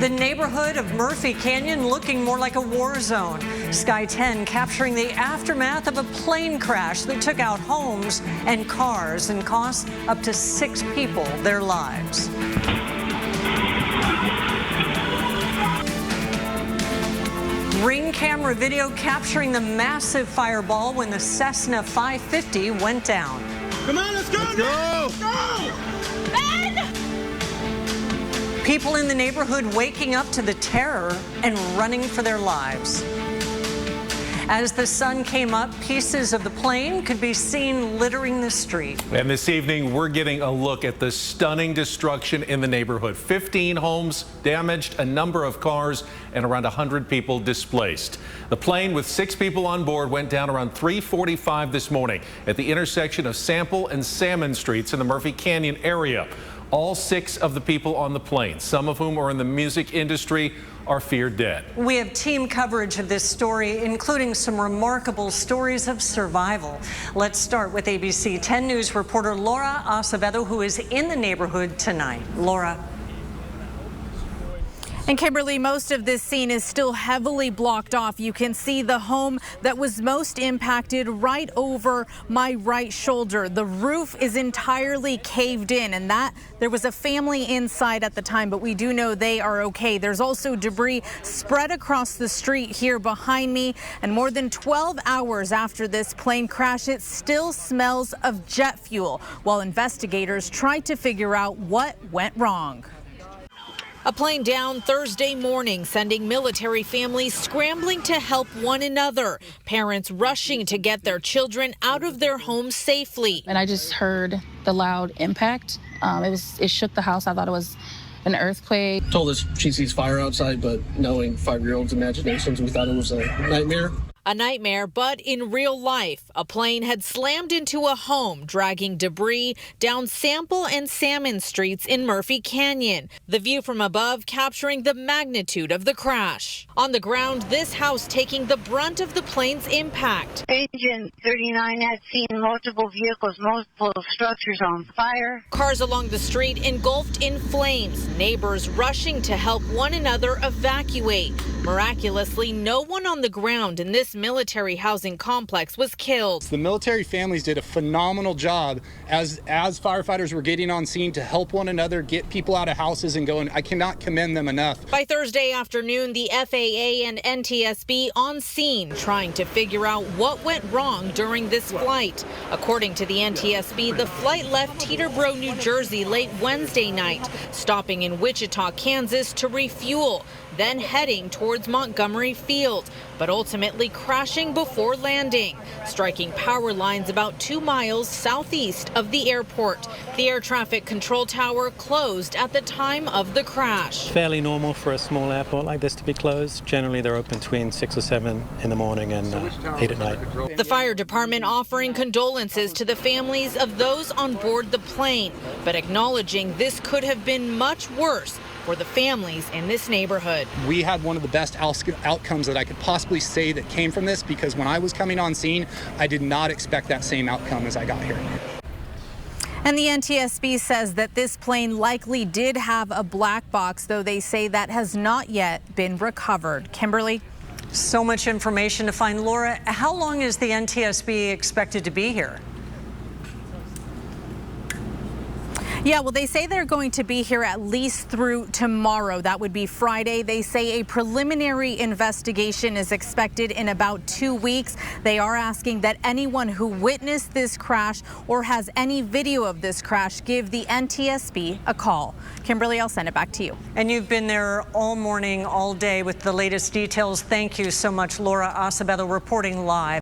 The neighborhood of Murphy Canyon looking more like a war zone. Sky 10 capturing the aftermath of a plane crash that took out homes and cars and cost up to 6 people their lives. Ring camera video capturing the massive fireball when the Cessna 550 went down. Come on, let's go! Let's go! Let's go! Ben! People in the neighborhood waking up to the terror and running for their lives. As the sun came up, pieces of the plane could be seen littering the street. And this evening, we're getting a look at the stunning destruction in the neighborhood. 15 homes damaged, a number of cars, and around 100 people displaced. The plane with 6 people on board went down around 3:45 this morning at the intersection of Sample and Salmon Streets in the Murphy Canyon area. All 6 of the people on the plane, some of whom are in the music industry, are feared dead. We have team coverage of this story, including some remarkable stories of survival. Let's start with ABC 10 News reporter Laura Acevedo, who is in the neighborhood tonight. Laura. And Kimberly, most of this scene is still heavily blocked off. You can see the home that was most impacted right over my right shoulder. The roof is entirely caved in, and there was a family inside at the time, but we do know they are okay. There's also debris spread across the street here behind me, and more than 12 hours after this plane crash, it still smells of jet fuel while investigators try to figure out what went wrong. A plane down Thursday morning, sending military families scrambling to help one another. Parents rushing to get their children out of their homes safely. And I just heard the loud impact. It shook the house. I thought it was an earthquake. Told us she sees fire outside, but knowing 5-year-olds' imaginations, we thought it was a nightmare. A nightmare, but in real life, a plane had slammed into a home, dragging debris down Sample and Salmon Streets in Murphy Canyon. The view from above capturing the magnitude of the crash. On the ground, this house taking the brunt of the plane's impact. Agent 39 had seen multiple vehicles, multiple structures on fire. Cars along the street engulfed in flames. Neighbors rushing to help one another evacuate. Miraculously, no one on the ground in this military housing complex was killed. The military families did a phenomenal job as firefighters were getting on scene to help one another, get people out of houses and going. I cannot commend them enough. By Thursday afternoon, the FAA and NTSB on scene trying to figure out what went wrong during this flight. According to the NTSB, the flight left Teterboro, New Jersey late Wednesday night, stopping in Wichita, Kansas to refuel, then heading towards Montgomery Field, but ultimately crashing before landing, striking power lines about 2 miles southeast of the airport. The air traffic control tower closed at the time of the crash. Fairly normal for a small airport like this to be closed. Generally, they're open between 6 or 7 in the morning and 8 at night. The fire department offering condolences to the families of those on board the plane, but acknowledging this could have been much worse for the families in this neighborhood. We had one of the best outcomes that I could possibly say that came from this, because when I was coming on scene, I did not expect that same outcome as I got here. And the NTSB says that this plane likely did have a black box, though they say that has not yet been recovered. Kimberly? So much information to find. Laura, how long is the NTSB expected to be here? Yeah, well, they say they're going to be here at least through tomorrow. That would be Friday. They say a preliminary investigation is expected in about 2 weeks. They are asking that anyone who witnessed this crash or has any video of this crash give the NTSB a call. Kimberly, I'll send it back to you. And you've been there all morning, all day with the latest details. Thank you so much, Laura Acevedo, reporting live.